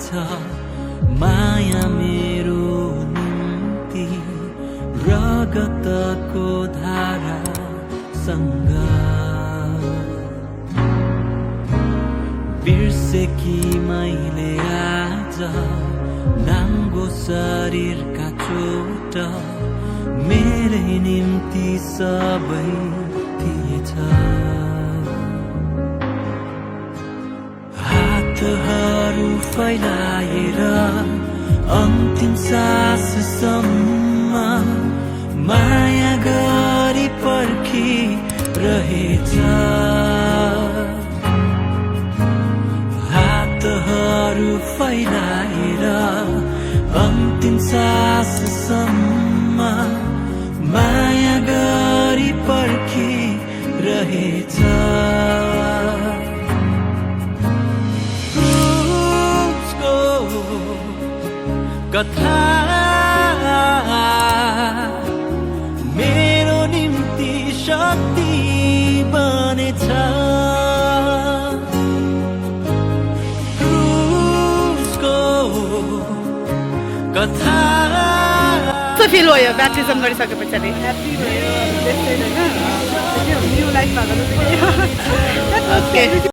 रहेछ माया मेरो निम्ति रगतको धारासँग बिर्से कि मैले आज नाङ्गो शरीरका चोट मेरै निम्ति सबै थिएछ हातहरू फैलाएर अन्तिम साससम्म माया गरी पर्खी रहेछ हातहरू फैलाएर अन्तिम साससम्म माया गरी पर्खी रहेछ उसको कथा मेरो निम्ति शक्ति बनेछ कथा फिल भयो ब्याप्टिजम गरिसके पछाडि ह्याप्पी भयो न्यू लाइफ भएको